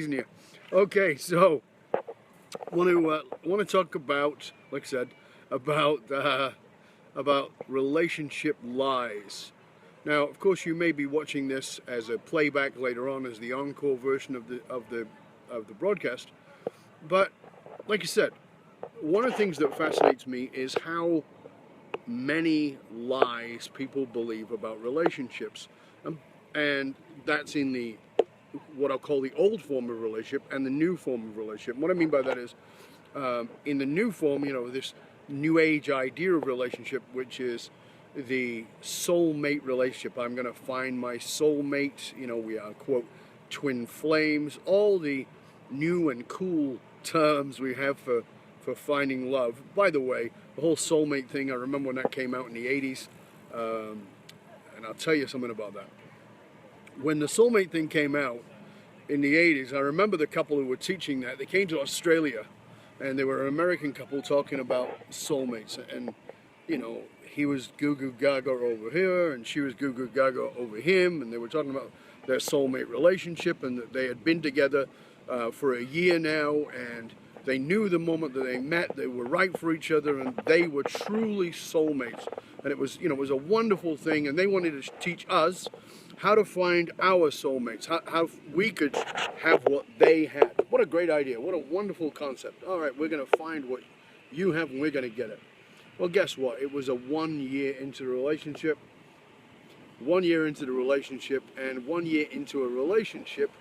Here. Okay, so want to talk about, like I said, about relationship lies. Now, of course, you may be watching this as a playback later on, as the encore version of the broadcast. But like I said, one of the things that fascinates me is how many lies people believe about relationships, and that's in the what I'll call the old form of relationship and the new form of relationship. And what I mean by that is, in the new form, this new age idea of relationship, which is the soulmate relationship. I'm going to find my soulmate. We are, quote, twin flames. All the new and cool terms we have for finding love. By the way, the whole soulmate thing, I remember when that came out in the 80s, and I'll tell you something about that. When the soulmate thing came out in the 80s, I remember the couple who were teaching that. They came to Australia, and they were an American couple talking about soulmates. And, he was goo goo gaga over here, and she was goo goo gaga over him. And they were talking about their soulmate relationship, and that they had been together for a year now, and they knew the moment that they met, they were right for each other, and they were truly soulmates. And it was, it was a wonderful thing, and they wanted to teach us how to find our soulmates, how we could have what they had. What a great idea. What a wonderful concept. All right, we're going to find what you have, and we're going to get it. Well, guess what? It was a 1 year into the relationship. 1 year into the relationship, and 1 year into a relationship,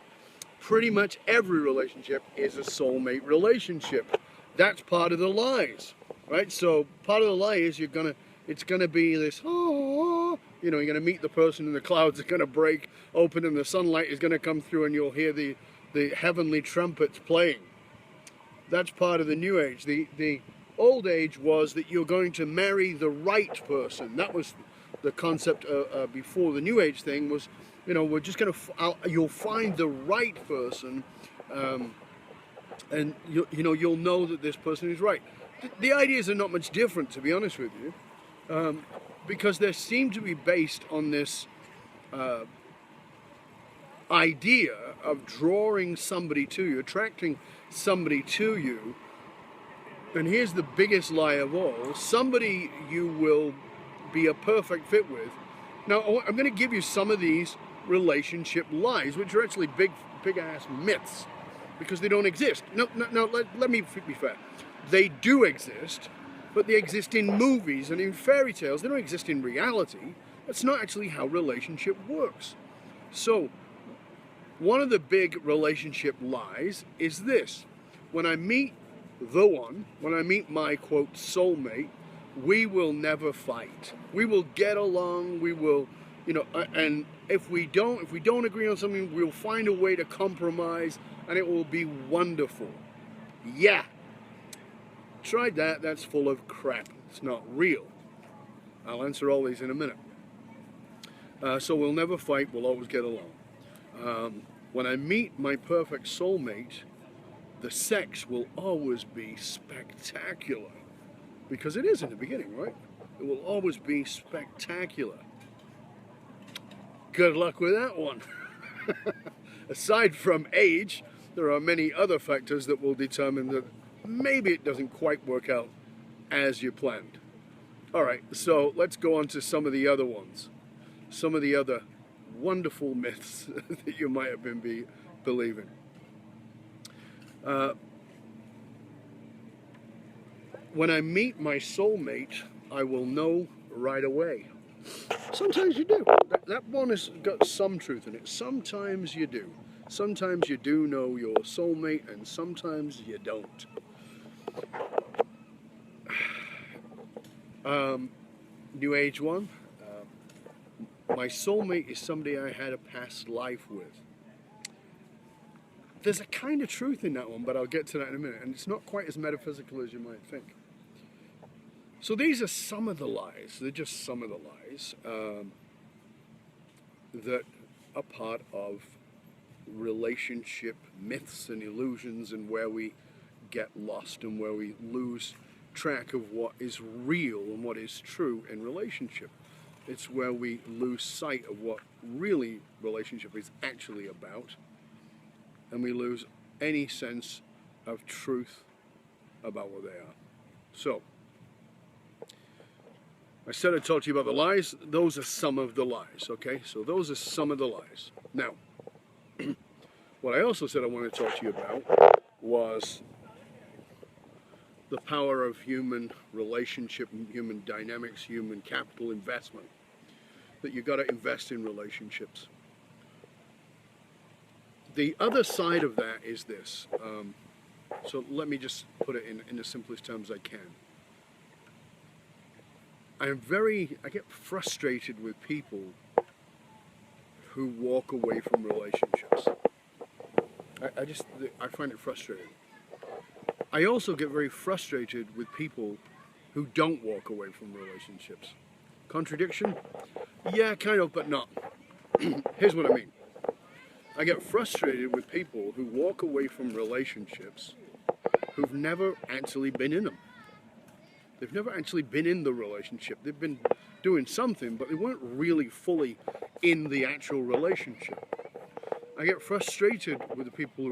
pretty much every relationship is a soulmate relationship. That's part of the lies, right? So part of the lie is it's gonna be this, you're gonna meet the person and the clouds are gonna break open and the sunlight is gonna come through and you'll hear the heavenly trumpets playing. That's part of the new age. The old age was that you're going to marry the right person. That was the concept before the new age thing was, we're just going to, you'll find the right person, and you'll know that this person is right. The ideas are not much different, to be honest with you, because they seem to be based on this idea of drawing somebody to you, attracting somebody to you. And here's the biggest lie of all: somebody you will be a perfect fit with. Now, I'm going to give you some of these relationship lies, which are actually big ass myths, because they don't exist. No, let me be fair. They do exist, but they exist in movies and in fairy tales. They don't exist in reality. That's not actually how relationship works. So, one of the big relationship lies is this: when I meet the one, when I meet my, quote, soulmate, we will never fight. We will get along. We will, and if we don't agree on something, we'll find a way to compromise, and it will be wonderful. Yeah. Tried that. That's full of crap. It's not real. I'll answer all these in a minute. So we'll never fight. We'll always get along. When I meet my perfect soulmate, the sex will always be spectacular. Because it is in the beginning, right? It will always be spectacular. Good luck with that one. Aside from age, there are many other factors that will determine that maybe it doesn't quite work out as you planned. All right, so let's go on to some of the other ones. Some of the other wonderful myths that you might have been believing. When I meet my soulmate, I will know right away. Sometimes you do. That one has got some truth in it. Sometimes you do. Sometimes you do know your soulmate, and sometimes you don't. New age one. My soulmate is somebody I had a past life with. There's a kind of truth in that one, but I'll get to that in a minute. And it's not quite as metaphysical as you might think. So these are some of the lies. They're just some of the lies that are part of relationship myths and illusions, and where we get lost and where we lose track of what is real and what is true in relationship. It's where we lose sight of what really relationship is actually about. and we lose any sense of truth about what they are. So, I said I'd talk to you about the lies. Those are some of the lies, okay? So those are some of the lies. Now, what I also said I wanted to talk to you about was the power of human relationship, human dynamics, human capital investment. That you've got to invest in relationships. The other side of that is this. So let me just put it in the simplest terms I can. I get frustrated with people who walk away from relationships. I find it frustrating. I also get very frustrated with people who don't walk away from relationships. Contradiction? Yeah, kind of, but not. Here's what I mean. I get frustrated with people who walk away from relationships who've never actually been in them. They've never actually been in the relationship. They've been doing something, but they weren't really fully in the actual relationship. I get frustrated with the people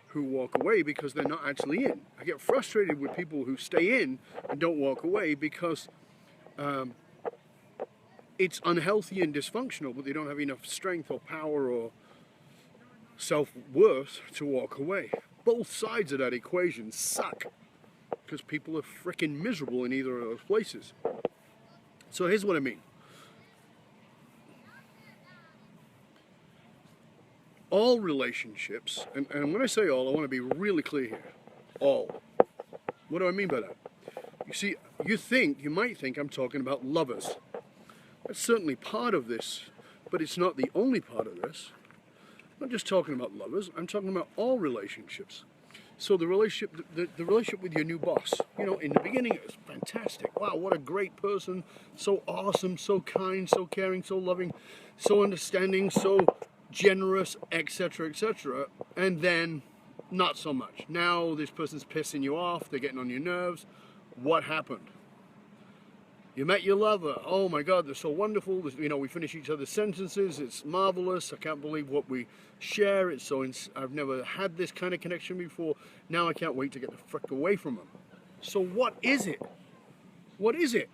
who walk away because they're not actually in. I get frustrated with people who stay in and don't walk away because it's unhealthy and dysfunctional, but they don't have enough strength or power or self-worth to walk away. Both sides of that equation suck because people are freaking miserable in either of those places. So here's what I mean. All relationships, and when I say all, I want to be really clear here. All. What do I mean by that? You see, you might think I'm talking about lovers. That's certainly part of this, but it's not the only part of this. I'm not just talking about lovers, I'm talking about all relationships. So the relationship with your new boss, in the beginning it was fantastic. Wow, what a great person, so awesome, so kind, so caring, so loving, so understanding, so generous, etc., etc. And then not so much. Now this person's pissing you off, they're getting on your nerves. What happened? You met your lover. Oh my God, they're so wonderful. We finish each other's sentences. It's marvelous. I can't believe what we share. I've never had this kind of connection before. Now I can't wait to get the frick away from them. So what is it? What is it?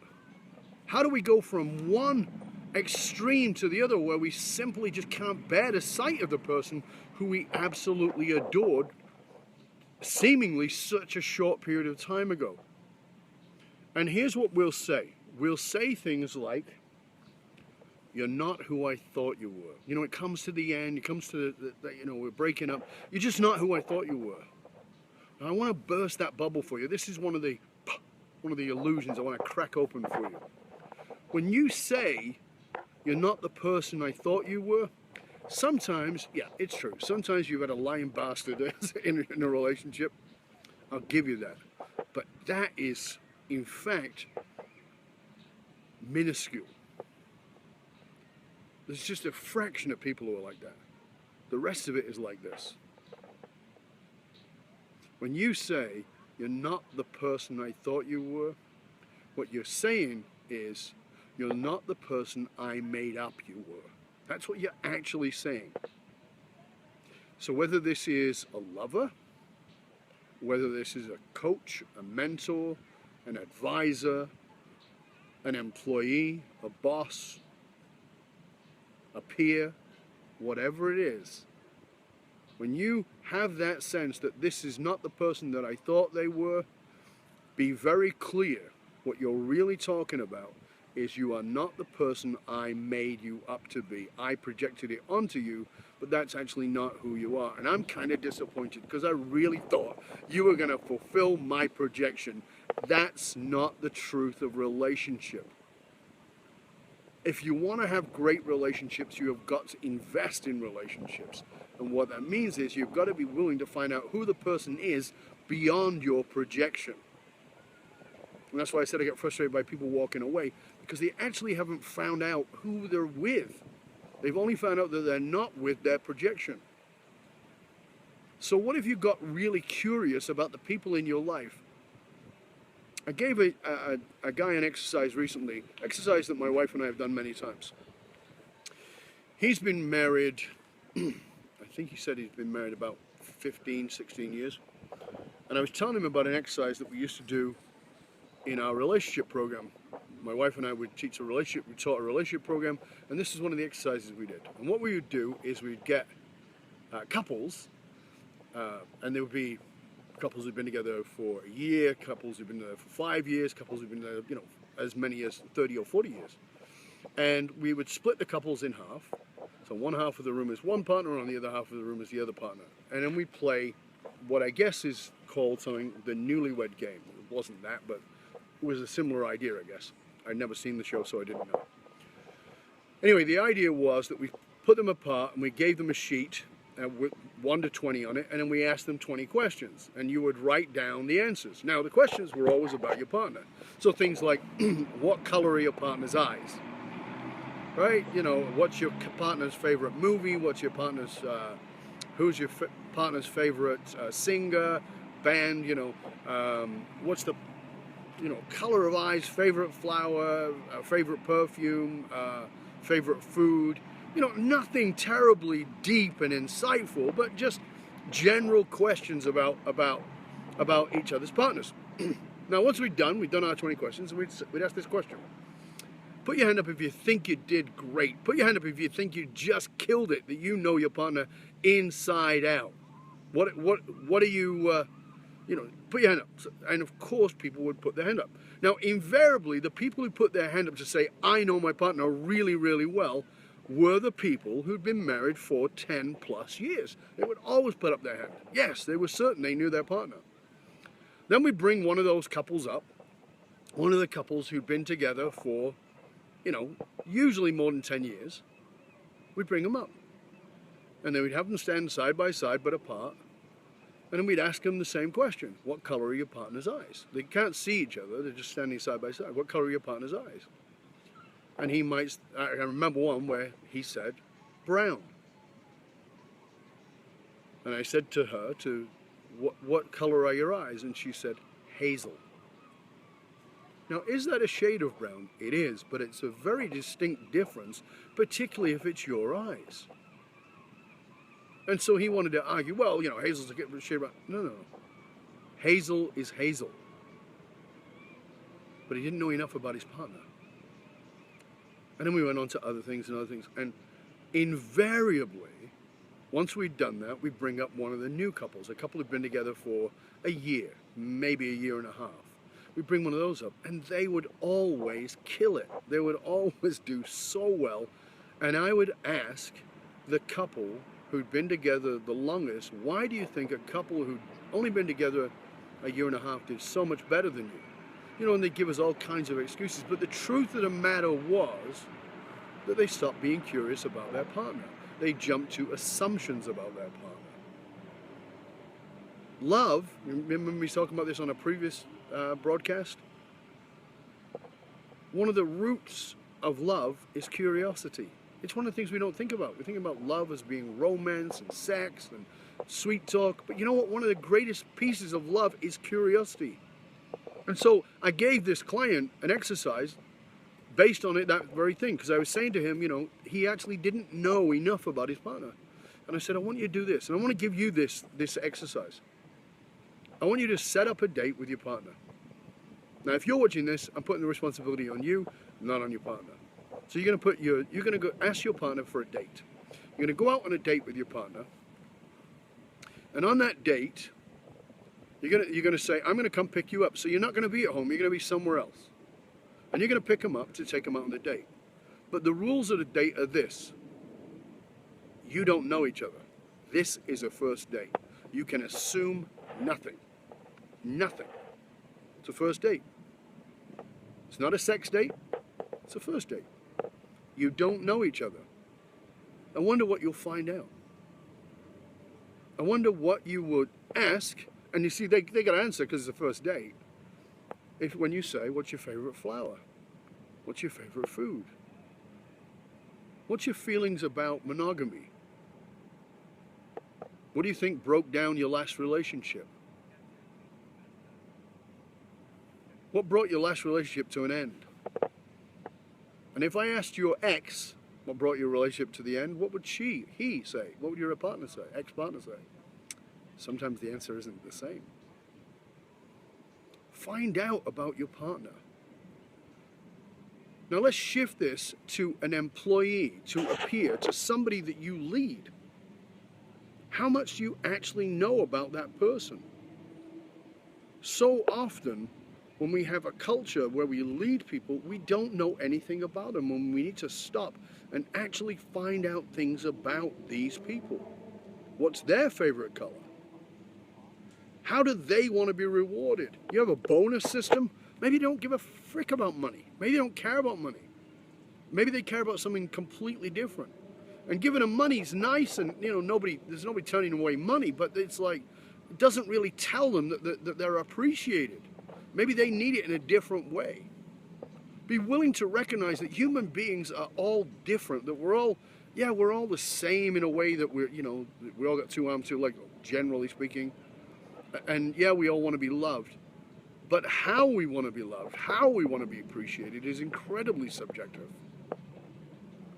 How do we go from one extreme to the other where we simply just can't bear the sight of the person who we absolutely adored seemingly such a short period of time ago? And here's what we'll say. We'll say things like, you're not who I thought you were. It comes to the end, it comes to we're breaking up. You're just not who I thought you were. And I want to burst that bubble for you. This is one of the illusions I want to crack open for you. When you say, you're not the person I thought you were, sometimes, yeah, it's true. Sometimes you've had a lying bastard in a relationship. I'll give you that. But that is, in fact, minuscule. There's just a fraction of people who are like that. The rest of it is like this. When you say, you're not the person I thought you were, what you're saying is, you're not the person I made up you were. That's what you're actually saying. So whether this is a lover, whether this is a coach, a mentor, an advisor, an employee, a boss, a peer, whatever it is, when you have that sense that this is not the person that I thought they were, be very clear. What you're really talking about is you are not the person I made you up to be. I projected it onto you, but that's actually not who you are. And I'm kind of disappointed because I really thought you were going to fulfill my projection. That's not the truth of relationship. If you want to have great relationships, you have got to invest in relationships. And what that means is you've got to be willing to find out who the person is beyond your projection. And that's why I said I get frustrated by people walking away, because they actually haven't found out who they're with. They've only found out that they're not with their projection. So what if you got really curious about the people in your life? I gave a guy an exercise recently, exercise that my wife and I have done many times. He's been married, I think he said he's been married about 15, 16 years. And I was telling him about an exercise that we used to do in our relationship program. My wife and I would teach we taught a relationship program, and this is one of the exercises we did. And what we would do is we'd get couples, and there would be couples who'd been together for a year, couples who'd been together for 5 years, couples who'd been together, you know, as many as 30 or 40 years. And we would split the couples in half. So one half of the room is one partner, and on the other half of the room is the other partner. And then we play what I guess is called something the newlywed game. It wasn't that, but it was a similar idea, I guess. I'd never seen the show, so I didn't know. Anyway, the idea was that we put them apart and we gave them a sheet with 1 to 20 on it, and then we asked them 20 questions, and you would write down the answers. Now, the questions were always about your partner. So things like, what color are your partner's eyes? Right? You know, what's your partner's favorite movie? What's your partner's, who's your partner's favorite singer, band? You know, what's the, you know, color of eyes, favorite flower, favorite perfume, favorite food. You know, nothing terribly deep and insightful, but just general questions about each other's partners. Now, once we'd done our 20 questions, and we'd ask this question. Put your hand up if you think you did great. Put your hand up if you think you just killed it, that you know your partner inside out. What are you, you know, put your hand up. And of course, people would put their hand up. Now, invariably, the people who put their hand up to say, I know my partner really, really well, were the people who'd been married for 10 plus years. They would always put up their hand. Yes, they were certain they knew their partner. Then we bring one of those couples up, one of the couples who'd been together for, you know, usually more than 10 years. We'd bring them up. And then we'd have them stand side by side but apart. And then we'd ask them the same question. What color are your partner's eyes? They can't see each other. They're just standing side by side. What color are your partner's eyes? And he might, I remember one where he said, brown. And I said to her, what color are your eyes? And she said, hazel. Now, is that a shade of brown? It is, but it's a very distinct difference, particularly if it's your eyes. And so he wanted to argue, well, you know, hazel's a shade of brown. No, no, no. Hazel is hazel. But he didn't know enough about his partner. And then we went on to other things and other things. And invariably, once we'd done that, we'd bring up one of the new couples. A couple who'd been together for a year, maybe a year and a half. We'd bring one of those up, and they would always kill it. They would always do so well. And I would ask the couple who'd been together the longest, why do you think a couple who'd only been together a year and a half did so much better than you? You know, and they give us all kinds of excuses. But the truth of the matter was that they stopped being curious about their partner. They jumped to assumptions about their partner. Love, remember me talking about this on a previous broadcast? One of the roots of love is curiosity. It's one of the things we don't think about. We think about love as being romance and sex and sweet talk. But you know what? One of the greatest pieces of love is curiosity. And so I gave this client an exercise based on it, that very thing, because I was saying to him, you know, he actually didn't know enough about his partner. And I said, I want you to do this, and I want to give you this exercise. I want you to set up a date with your partner. Now, if you're watching this, I'm putting the responsibility on you, not on your partner. So you're going to go ask your partner for a date. You're going to go out on a date with your partner, and on that date, you're going to say, I'm going to come pick you up. So you're not going to be at home. You're going to be somewhere else. And you're going to pick them up to take them out on the date. But the rules of the date are this. You don't know each other. This is a first date. You can assume nothing. Nothing. It's a first date. It's not a sex date. It's a first date. You don't know each other. I wonder what you'll find out. I wonder what you would ask. And you see, they got to answer because it's the first date. If when you say, what's your favorite flower? What's your favorite food? What's your feelings about monogamy? What do you think broke down your last relationship? What brought your last relationship to an end? And if I asked your ex What brought your relationship to the end? What would he say? What would your partner say, ex-partner say? Sometimes the answer isn't the same. Find out about your partner. Now let's shift this to an employee, to a peer, to somebody that you lead. How much do you actually know about that person? So often, when we have a culture where we lead people, we don't know anything about them, and we need to stop and actually find out things about these people. What's their favorite color? How do they want to be rewarded? You have a bonus system? Maybe they don't give a frick about money. Maybe they don't care about money. Maybe they care about something completely different. And giving them money's nice, and there's nobody turning away money, but it's like, it doesn't really tell them that they're appreciated. Maybe they need it in a different way. Be willing to recognize that human beings are all different, that we're all the same in a way, that we all got two arms, two legs, generally speaking. And yeah, we all want to be loved. But how we want to be loved, how we want to be appreciated is incredibly subjective.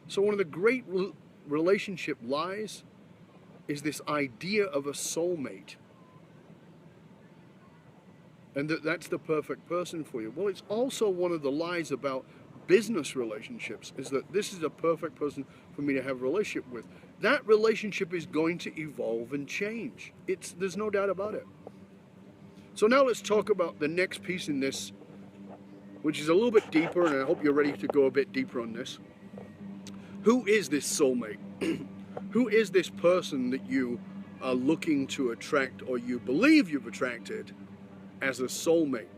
So one of the great relationship lies is this idea of a soulmate. And that's the perfect person for you. Well, it's also one of the lies about business relationships, is that this is a perfect person for me to have a relationship with. That relationship is going to evolve and change. There's no doubt about it. So now let's talk about the next piece in this, which is a little bit deeper, and I hope you're ready to go a bit deeper on this. Who is this soulmate? Who is this person that you are looking to attract, or you believe you've attracted as a soulmate?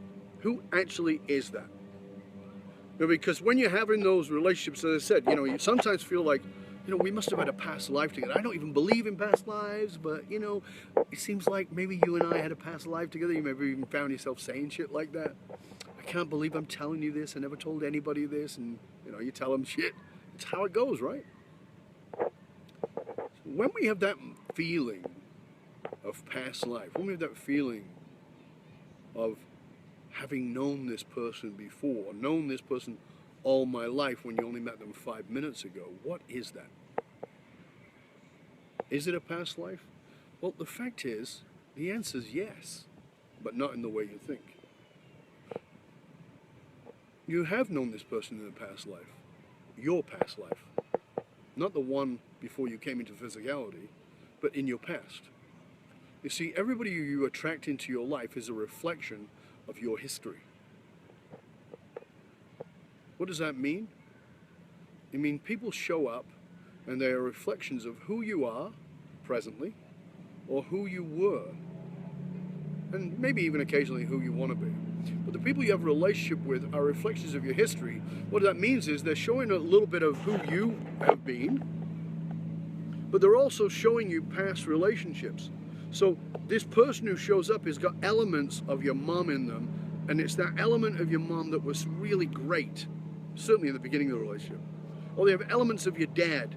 Who actually is that? Because when you're having those relationships, as I said, you sometimes feel like, we must have had a past life together. I don't even believe in past lives, but, it seems like maybe you and I had a past life together. You maybe even found yourself saying shit like that. I can't believe I'm telling you this. I never told anybody this. And, you tell them shit. It's how it goes, right? When we have that feeling of past life, when we have that feeling of having known this person before, known this person all my life when you only met them 5 minutes ago, what is that? Is it a past life? Well, the fact is, the answer is yes, but not in the way you think. You have known this person in a past life, your past life, not the one before you came into physicality, but in your past. You see, everybody you attract into your life is a reflection of your history. What does that mean? It means people show up and they are reflections of who you are presently, or who you were, and maybe even occasionally who you want to be. But the people you have a relationship with are reflections of your history. What that means is they're showing a little bit of who you have been, but they're also showing you past relationships. So this person who shows up has got elements of your mom in them, and it's that element of your mom that was really great, certainly in the beginning of the relationship. Or they have elements of your dad,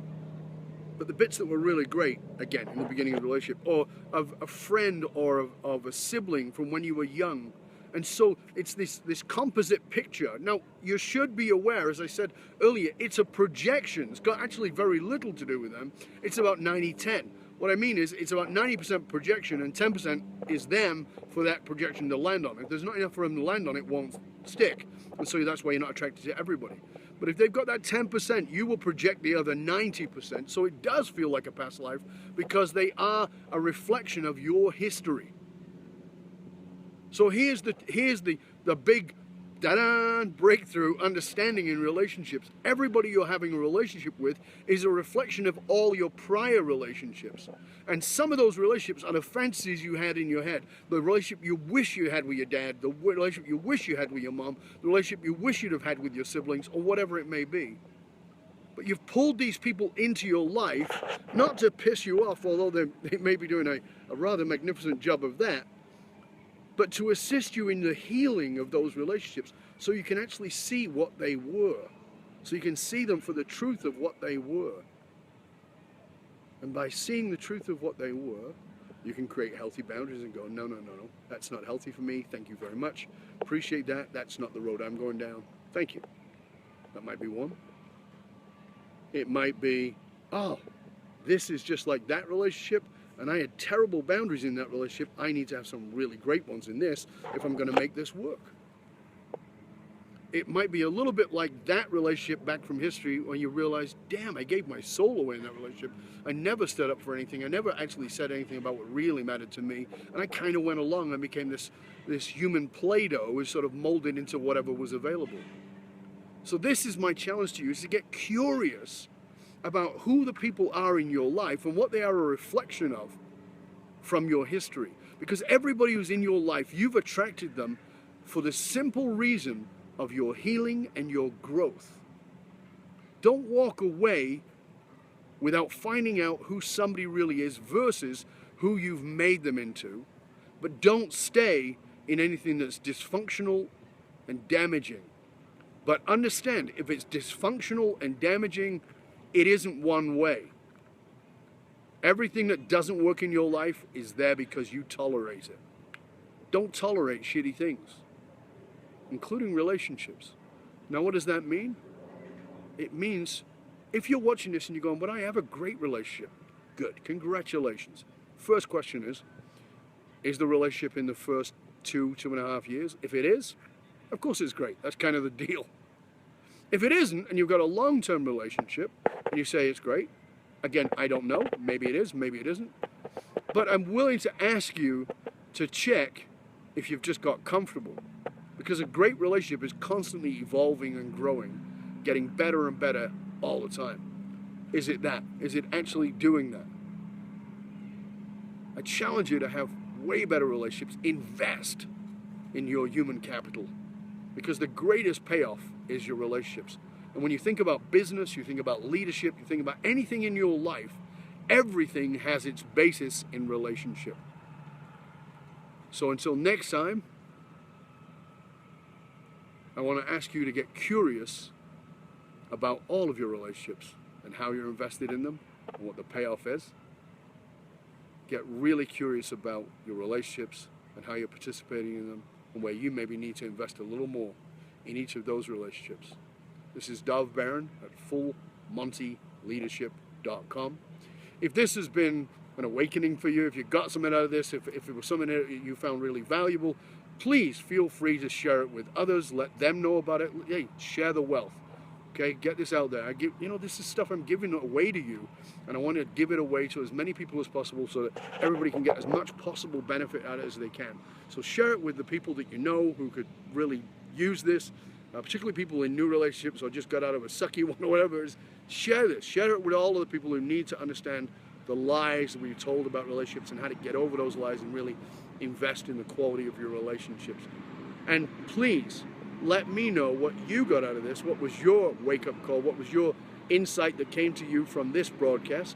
but the bits that were really great, again, in the beginning of the relationship, or of a friend, or of a sibling from when you were young. And so it's this composite picture. Now, you should be aware, as I said earlier, it's a projection. It's got actually very little to do with them. It's about 90-10. What I mean is, it's about 90% projection and 10% is them for that projection to land on. If there's not enough for them to land on, it won't stick. And so that's why you're not attracted to everybody. But if they've got that 10%, you will project the other 90%. So it does feel like a past life because they are a reflection of your history. So here's the big breakthrough understanding in relationships. Everybody you're having a relationship with is a reflection of all your prior relationships. And some of those relationships are the fantasies you had in your head. The relationship you wish you had with your dad, the relationship you wish you had with your mom, the relationship you wish you'd have had with your siblings, or whatever it may be. But you've pulled these people into your life, not to piss you off, although they may be doing a rather magnificent job of that, but to assist you in the healing of those relationships so you can actually see what they were. So you can see them for the truth of what they were. And by seeing the truth of what they were, you can create healthy boundaries and go, no, that's not healthy for me. Thank you very much. Appreciate that. That's not the road I'm going down. Thank you. That might be one. It might be, oh, this is just like that relationship, and I had terrible boundaries in that relationship. I need to have some really great ones in this if I'm going to make this work. It might be a little bit like that relationship back from history when you realize, damn, I gave my soul away in that relationship. I never stood up for anything. I never actually said anything about what really mattered to me. And I kind of went along and became this human Play-Doh who was sort of molded into whatever was available. So this is my challenge to you, is to get curious about who the people are in your life and what they are a reflection of from your history. Because everybody who's in your life, you've attracted them for the simple reason of your healing and your growth. Don't walk away without finding out who somebody really is versus who you've made them into, but don't stay in anything that's dysfunctional and damaging. But understand, if it's dysfunctional and damaging, it isn't one way. Everything that doesn't work in your life is there because you tolerate it. Don't tolerate shitty things, including relationships. Now, what does that mean? It means if you're watching this and you're going, but I have a great relationship. Good, congratulations. First question is the relationship in the first 2.5 years? If it is, of course it's great. That's kind of the deal. If it isn't, and you've got a long-term relationship, and you say it's great, again, I don't know. Maybe it is, maybe it isn't. But I'm willing to ask you to check if you've just got comfortable. Because a great relationship is constantly evolving and growing, getting better and better all the time. Is it that? Is it actually doing that? I challenge you to have way better relationships. Invest in your human capital. Because the greatest payoff is your relationships. And when you think about business, you think about leadership, you think about anything in your life, everything has its basis in relationship. So until next time, I want to ask you to get curious about all of your relationships and how you're invested in them and what the payoff is. Get really curious about your relationships and how you're participating in them and where you maybe need to invest a little more in each of those relationships. This is Dov Baron at fullmontyleadership.com. If this has been an awakening for you, if you got something out of this, if it was something that you found really valuable, please feel free to share it with others. Let them know about it. Hey, share the wealth. Okay, get this out there. This is stuff I'm giving away to you, and I want to give it away to as many people as possible so that everybody can get as much possible benefit out of it as they can. So share it with the people that you know who could really use this, particularly people in new relationships or just got out of a sucky one or whatever. Share this. Share it with all of the people who need to understand the lies that we're told about relationships and how to get over those lies and really invest in the quality of your relationships. And please, let me know what you got out of this. What was your wake-up call? What was your insight that came to you from this broadcast?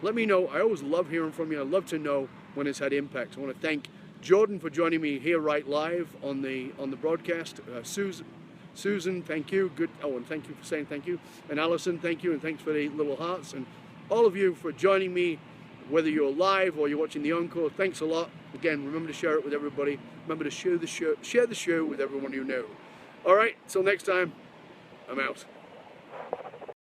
Let me know. I always love hearing from you. I love to know when it's had impact. I want to thank Jordan for joining me here right live on the broadcast. Susan, thank you. Good. Oh, and thank you for saying thank you. And Allison, thank you, and thanks for the little hearts. And all of you for joining me, whether you're live or you're watching the encore. Thanks a lot. Again, remember to share it with everybody. Remember to share the show with everyone you know. All right, till next time, I'm out.